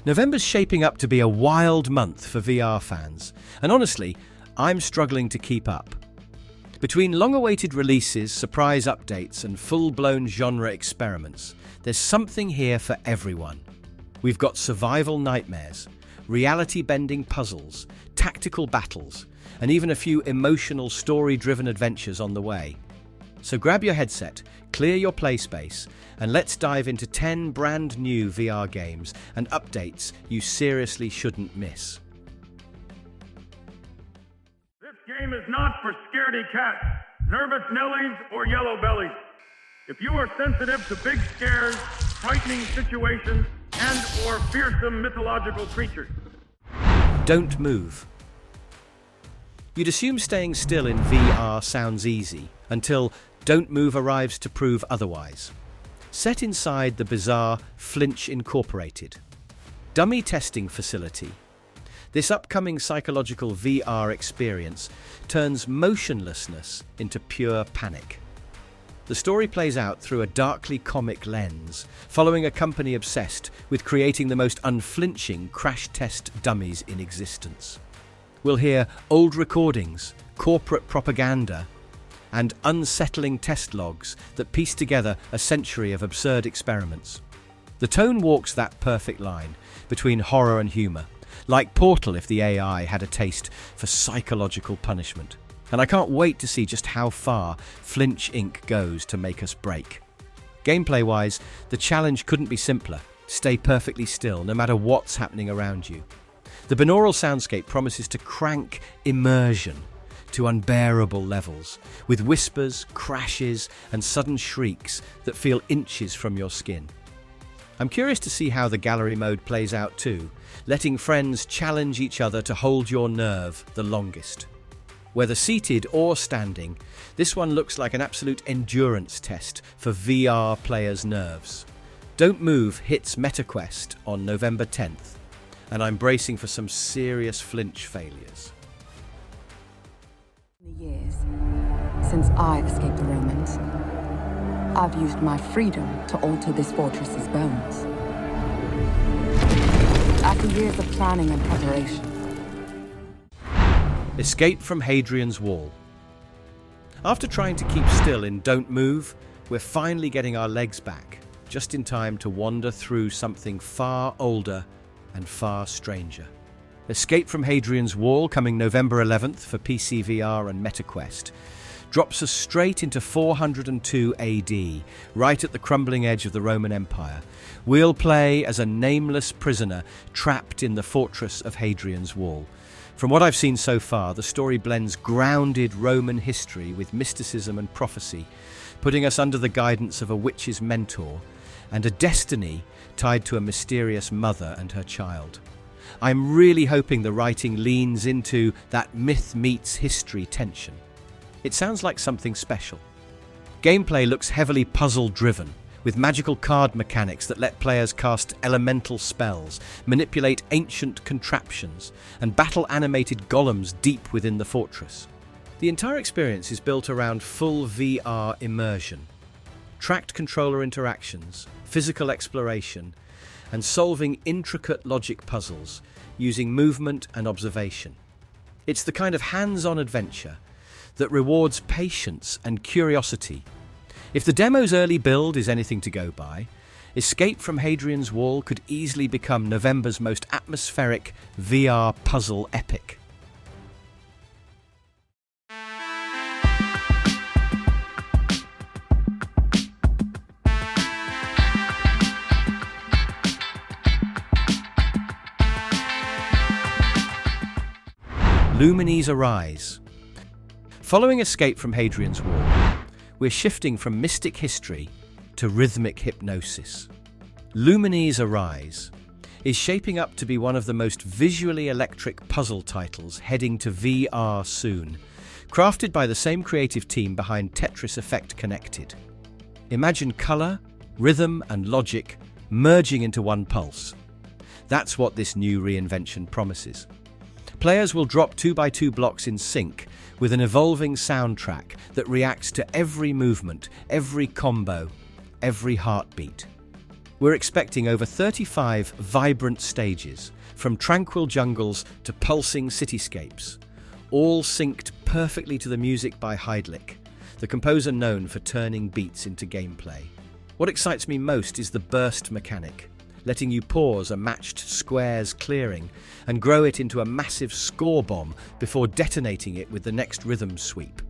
November's shaping up to be a wild month for VR fans, and honestly, I'm struggling to keep up. Between long-awaited releases, surprise updates, and full-blown genre experiments, there's something here for everyone. We've got survival nightmares, reality-bending puzzles, tactical battles, and even a few emotional, story-driven adventures on the way. So grab your headset, clear your play space, and let's dive into 10 brand new VR games and updates you seriously shouldn't miss. This game is not for scaredy cats, nervous Nellies, or yellow bellies. If you are sensitive to big scares, frightening situations, and/or fearsome mythological creatures, don't move. You'd assume staying still in VR sounds easy, until Don't Move arrives to prove otherwise. Set inside the bizarre Flinch Incorporated dummy testing facility, this upcoming psychological VR experience turns motionlessness into pure panic. The story plays out through a darkly comic lens, following a company obsessed with creating the most unflinching crash test dummies in existence. We'll hear old recordings, corporate propaganda, and unsettling test logs that piece together a century of absurd experiments. The tone walks that perfect line between horror and humour, like Portal if the AI had a taste for psychological punishment. And I can't wait to see just how far Flinch Inc. goes to make us break. Gameplay-wise, the challenge couldn't be simpler. Stay perfectly still, no matter what's happening around you. The binaural soundscape promises to crank immersion to unbearable levels, with whispers, crashes, and sudden shrieks that feel inches from your skin. I'm curious to see how the gallery mode plays out too, letting friends challenge each other to hold your nerve the longest. Whether seated or standing, this one looks like an absolute endurance test for VR players' nerves. Don't Move hits MetaQuest on November 10th, and I'm bracing for some serious Flinch failures. In the years since I escaped the Romans, I've used my freedom to alter this fortress's bones. After years of planning and preparation. Escape from Hadrian's Wall. After trying to keep still in Don't Move, we're finally getting our legs back, just in time to wander through something far older and far stranger. Escape from Hadrian's Wall, coming November 11th for PCVR and MetaQuest, drops us straight into 402 AD, right at the crumbling edge of the Roman Empire. We'll play as a nameless prisoner trapped in the fortress of Hadrian's Wall. From what I've seen so far, the story blends grounded Roman history with mysticism and prophecy, putting us under the guidance of a witch's mentor and a destiny tied to a mysterious mother and her child. I'm really hoping the writing leans into that myth meets history tension. It sounds like something special. Gameplay looks heavily puzzle-driven, with magical card mechanics that let players cast elemental spells, manipulate ancient contraptions, and battle animated golems deep within the fortress. The entire experience is built around full VR immersion, tracked controller interactions, physical exploration, and solving intricate logic puzzles using movement and observation. It's the kind of hands-on adventure that rewards patience and curiosity. If the demo's early build is anything to go by, Escape from Hadrian's Wall could easily become November's most atmospheric VR puzzle epic. Lumines Arise. Following Escape from Hadrian's Wall, we're shifting from mystic history to rhythmic hypnosis. Lumines Arise is shaping up to be one of the most visually electric puzzle titles heading to VR soon, crafted by the same creative team behind Tetris Effect Connected. Imagine color, rhythm, and logic merging into one pulse. That's what this new reinvention promises. Players will drop 2x2 blocks in sync with an evolving soundtrack that reacts to every movement, every combo, every heartbeat. We're expecting over 35 vibrant stages, from tranquil jungles to pulsing cityscapes, all synced perfectly to the music by Hadrian, the composer known for turning beats into gameplay. What excites me most is the burst mechanic, letting you pause a matched square's clearing and grow it into a massive score bomb before detonating it with the next rhythm sweep.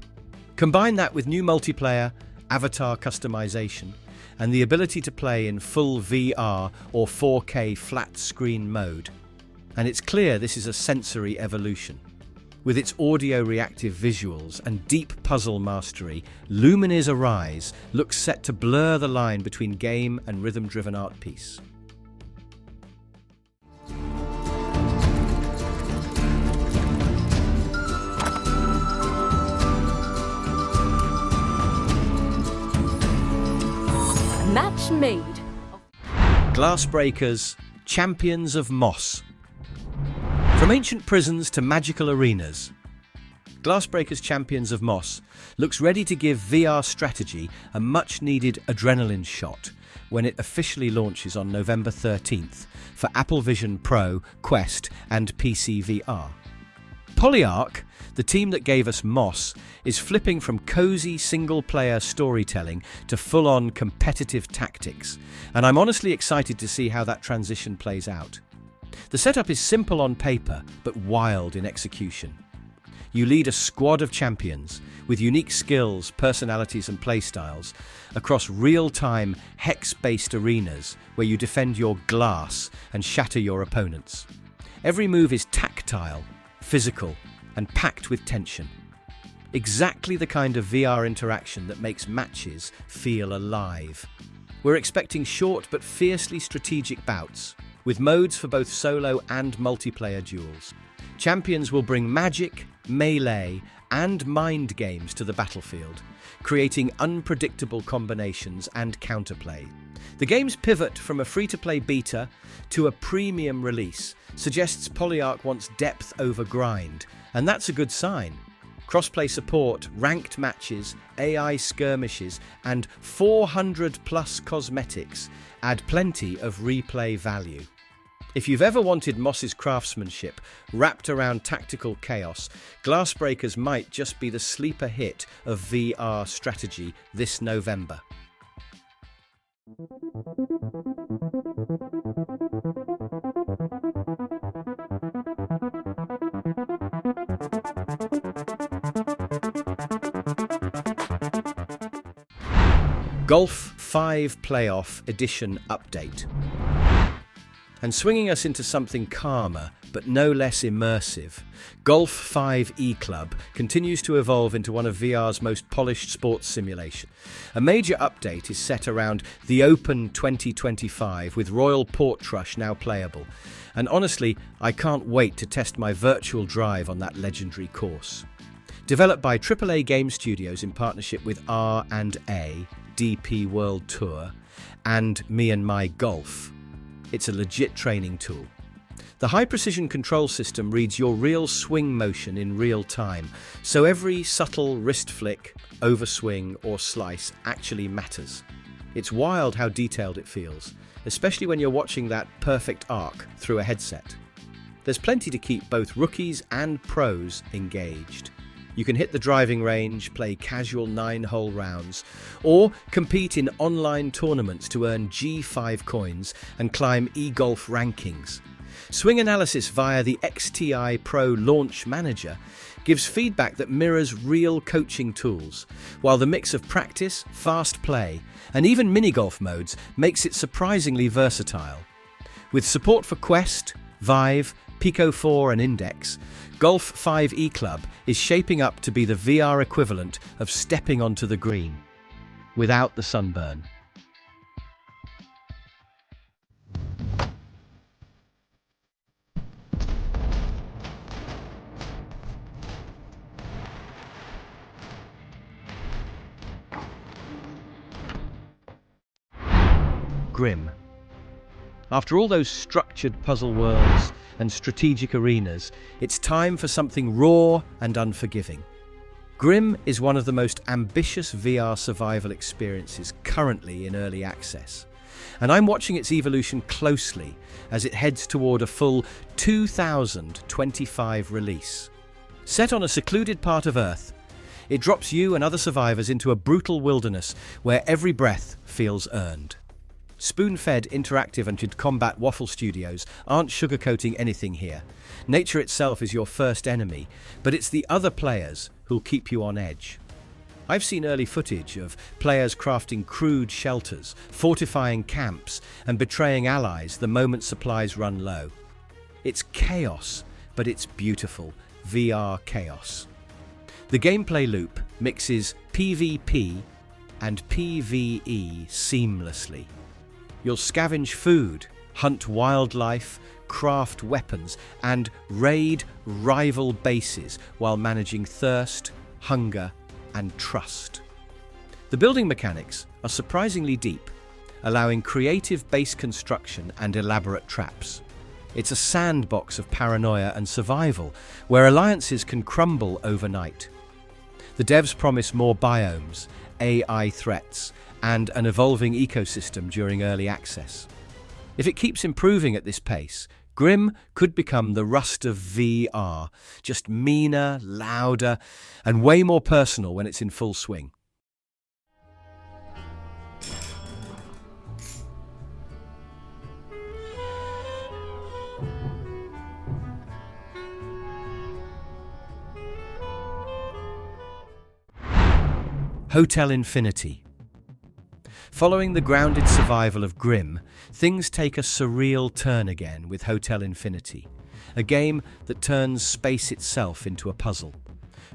Combine that with new multiplayer, avatar customization, and the ability to play in full VR or 4K flat screen mode, and it's clear this is a sensory evolution. With its audio-reactive visuals and deep puzzle mastery, Lumines Arise looks set to blur the line between game and rhythm-driven art piece. Match made. Glassbreakers, champions of Moss. From ancient prisons to magical arenas, Glassbreakers Champions of Moss looks ready to give VR strategy a much-needed adrenaline shot when it officially launches on November 13th for Apple Vision Pro, Quest and PCVR. Polyarc, the team that gave us Moss, is flipping from cozy single-player storytelling to full-on competitive tactics, and I'm honestly excited to see how that transition plays out. The setup is simple on paper, but wild in execution. You lead a squad of champions with unique skills, personalities and playstyles across real-time, hex-based arenas where you defend your glass and shatter your opponents. Every move is tactile, physical, and packed with tension. Exactly the kind of VR interaction that makes matches feel alive. We're expecting short but fiercely strategic bouts, with modes for both solo and multiplayer duels. Champions will bring magic, melee, and mind games to the battlefield, creating unpredictable combinations and counterplay. The game's pivot from a free-to-play beta to a premium release suggests Polyarc wants depth over grind, and that's a good sign. Crossplay support, ranked matches, AI skirmishes, and 400+ cosmetics add plenty of replay value. If you've ever wanted Moss's craftsmanship wrapped around tactical chaos, Glassbreakers might just be the sleeper hit of VR strategy this November. Golf 5 Playoff Edition Update. And swinging us into something calmer, but no less immersive, Golf 5 E-Club continues to evolve into one of VR's most polished sports simulation. A major update is set around the Open 2025, with Royal Portrush now playable. And honestly, I can't wait to test my virtual drive on that legendary course. Developed by AAA Game Studios in partnership with R&A, DP World Tour, and Me and My Golf, it's a legit training tool. The high-precision control system reads your real swing motion in real time, so every subtle wrist flick, overswing or slice actually matters. It's wild how detailed it feels, especially when you're watching that perfect arc through a headset. There's plenty to keep both rookies and pros engaged. You can hit the driving range, play casual 9-hole rounds, or compete in online tournaments to earn G5 coins and climb eGolf rankings. Swing analysis via the XTI Pro Launch Manager gives feedback that mirrors real coaching tools, while the mix of practice, fast play, and even mini-golf modes makes it surprisingly versatile. With support for Quest, Vive, Pico 4 and Index, Golf 5 E-Club is shaping up to be the VR equivalent of stepping onto the green, without the sunburn. Grim. After all those structured puzzle worlds and strategic arenas, it's time for something raw and unforgiving. Grim is one of the most ambitious VR survival experiences currently in early access, and I'm watching its evolution closely as it heads toward a full 2025 release. Set on a secluded part of Earth, it drops you and other survivors into a brutal wilderness where every breath feels earned. Spoon-fed interactive and combat waffle studios aren't sugarcoating anything here. Nature itself is your first enemy, but it's the other players who'll keep you on edge. I've seen early footage of players crafting crude shelters, fortifying camps, and betraying allies the moment supplies run low. It's chaos, but it's beautiful VR chaos. The gameplay loop mixes PvP and PvE seamlessly. You'll scavenge food, hunt wildlife, craft weapons, and raid rival bases while managing thirst, hunger, and trust. The building mechanics are surprisingly deep, allowing creative base construction and elaborate traps. It's a sandbox of paranoia and survival, where alliances can crumble overnight. The devs promise more biomes, AI threats, and an evolving ecosystem during early access. If it keeps improving at this pace, Grim could become the Rust of VR, just meaner, louder, and way more personal when it's in full swing. Hotel Infinity. Following the grounded survival of Grim, things take a surreal turn again with Hotel Infinity, a game that turns space itself into a puzzle.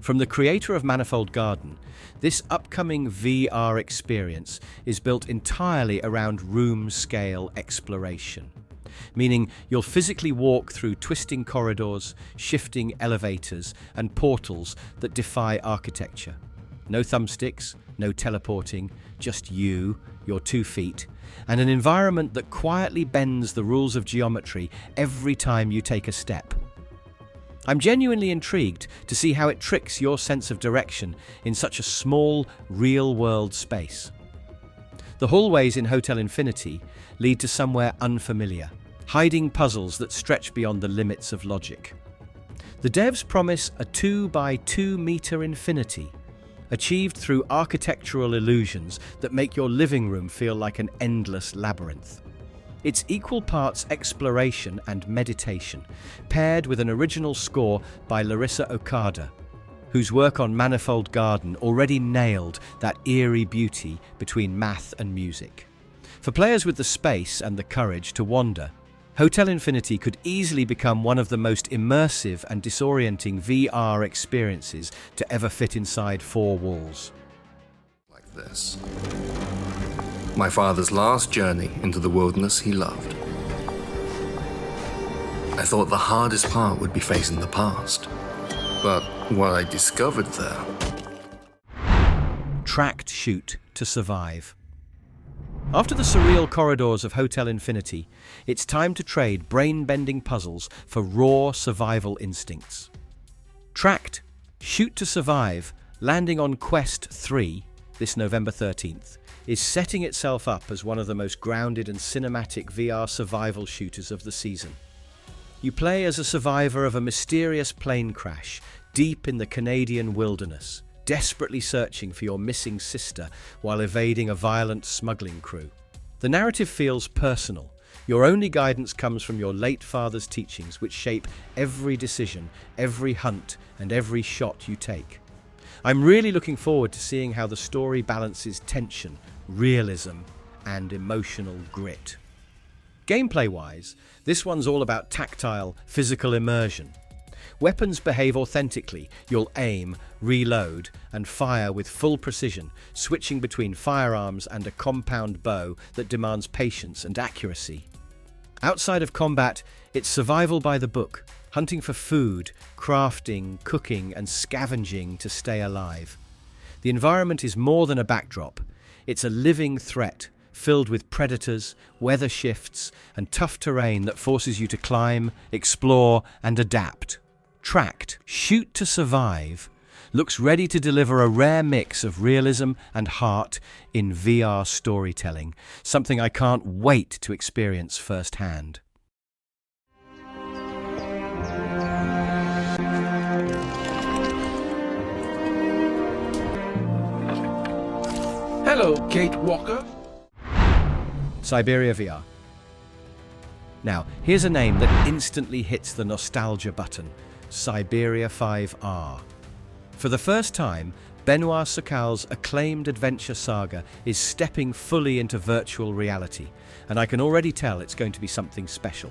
From the creator of Manifold Garden, this upcoming VR experience is built entirely around room-scale exploration, meaning you'll physically walk through twisting corridors, shifting elevators, and portals that defy architecture. No thumbsticks, no teleporting, just you, your 2 feet, and an environment that quietly bends the rules of geometry every time you take a step. I'm genuinely intrigued to see how it tricks your sense of direction in such a small, real-world space. The hallways in Hotel Infinity lead to somewhere unfamiliar, hiding puzzles that stretch beyond the limits of logic. The devs promise a 2 by 2 meter infinity, achieved through architectural illusions that make your living room feel like an endless labyrinth. It's equal parts exploration and meditation, paired with an original score by Larissa Okada, whose work on Manifold Garden already nailed that eerie beauty between math and music. For players with the space and the courage to wander, Hotel Infinity could easily become one of the most immersive and disorienting VR experiences to ever fit inside 4 walls. Like this. My father's last journey into the wilderness he loved. I thought the hardest part would be facing the past. But what I discovered there... Tracked shoot to survive. After the surreal corridors of Hotel Infinity, it's time to trade brain-bending puzzles for raw survival instincts. Tracked Shoot to Survive, landing on Quest 3 this November 13th, is setting itself up as one of the most grounded and cinematic VR survival shooters of the season. You play as a survivor of a mysterious plane crash deep in the Canadian wilderness, desperately searching for your missing sister while evading a violent smuggling crew. The narrative feels personal. Your only guidance comes from your late father's teachings, which shape every decision, every hunt, and every shot you take. I'm really looking forward to seeing how the story balances tension, realism, and emotional grit. Gameplay-wise, this one's all about tactile, physical immersion. Weapons behave authentically. You'll aim, reload, and fire with full precision, switching between firearms and a compound bow that demands patience and accuracy. Outside of combat, it's survival by the book, hunting for food, crafting, cooking, and scavenging to stay alive. The environment is more than a backdrop. It's a living threat, filled with predators, weather shifts, and tough terrain that forces you to climb, explore, and adapt. Tracked Shoot to Survive looks ready to deliver a rare mix of realism and heart in VR storytelling, something I can't wait to experience firsthand. Hello, Kate Walker. Syberia VR. Now, here's a name that instantly hits the nostalgia button: Syberia 5R. For the first time, Benoit Sokal's acclaimed adventure saga is stepping fully into virtual reality, and I can already tell it's going to be something special.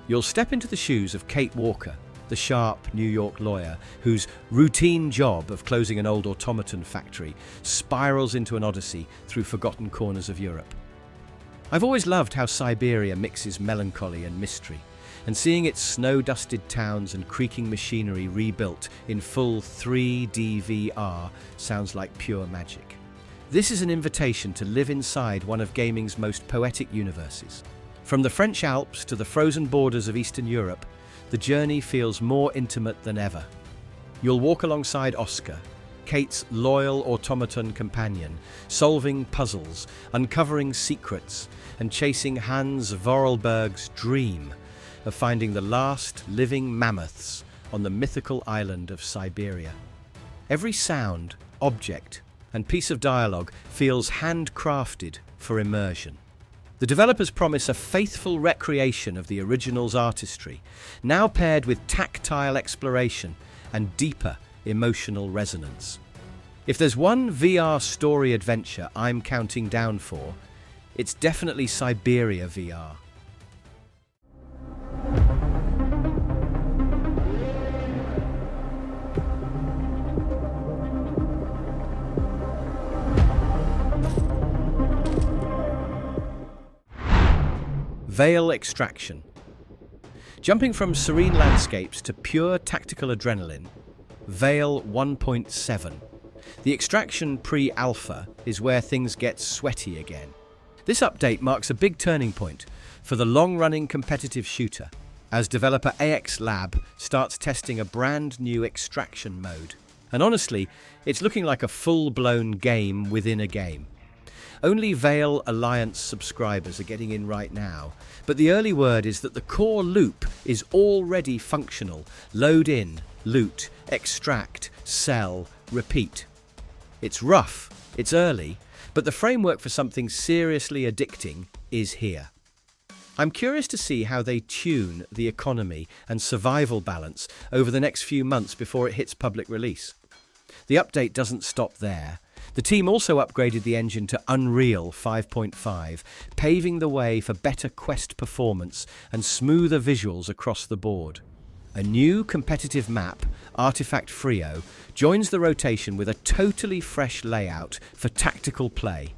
You'll step into the shoes of Kate Walker, the sharp New York lawyer whose routine job of closing an old automaton factory spirals into an odyssey through forgotten corners of Europe. I've always loved how Syberia mixes melancholy and mystery, and seeing its snow-dusted towns and creaking machinery rebuilt in full 3D VR sounds like pure magic. This is an invitation to live inside one of gaming's most poetic universes. From the French Alps to the frozen borders of Eastern Europe, the journey feels more intimate than ever. You'll walk alongside Oscar, Kate's loyal automaton companion, solving puzzles, uncovering secrets, and chasing Hans Vorarlberg's dream of finding the last living mammoths on the mythical island of Syberia. Every sound, object, and piece of dialogue feels handcrafted for immersion. The developers promise a faithful recreation of the original's artistry, now paired with tactile exploration and deeper emotional resonance. If there's one VR story adventure I'm counting down for, it's definitely Syberia VR. VAIL extraction. Jumping from serene landscapes to pure tactical adrenaline, VAIL 1.7. The extraction pre-alpha is where things get sweaty again. This update marks a big turning point for the long-running competitive shooter, as developer AX Lab starts testing a brand new extraction mode. And honestly, it's looking like a full-blown game within a game. Only VAIL Alliance subscribers are getting in right now, but the early word is that the core loop is already functional. Load in, loot, extract, sell, repeat. It's rough, it's early, but the framework for something seriously addicting is here. I'm curious to see how they tune the economy and survival balance over the next few months before it hits public release. The update doesn't stop there. The team also upgraded the engine to Unreal 5.5, paving the way for better quest performance and smoother visuals across the board. A new competitive map, Artifact Frio, joins the rotation with a totally fresh layout for tactical play.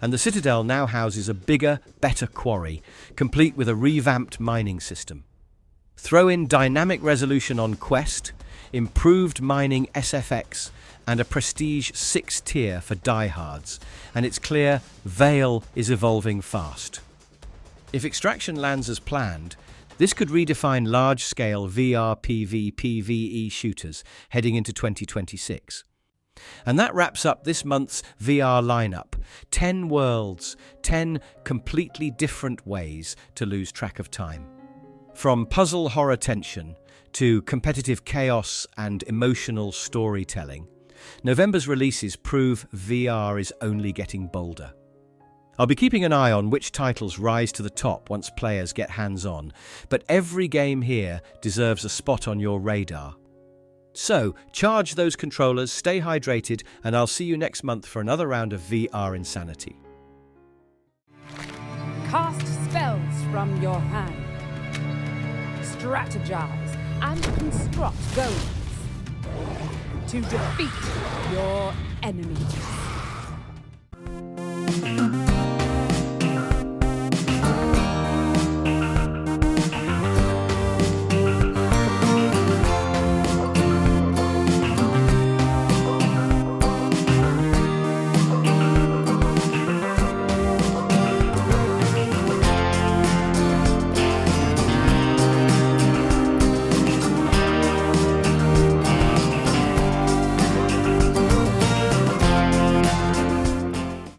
And the Citadel now houses a bigger, better quarry, complete with a revamped mining system. Throw in dynamic resolution on Quest, improved mining SFX, and a prestige 6 tier for diehards, and it's clear VAIL is evolving fast. If extraction lands as planned, this could redefine large-scale VR PvE shooters heading into 2026. And that wraps up this month's VR lineup. 10 worlds, 10 completely different ways to lose track of time. From puzzle horror tension to competitive chaos and emotional storytelling, November's releases prove VR is only getting bolder. I'll be keeping an eye on which titles rise to the top once players get hands-on, but every game here deserves a spot on your radar. So, charge those controllers, stay hydrated, and I'll see you next month for another round of VR insanity. Cast spells from your hand. Strategize and construct goals to defeat your enemies.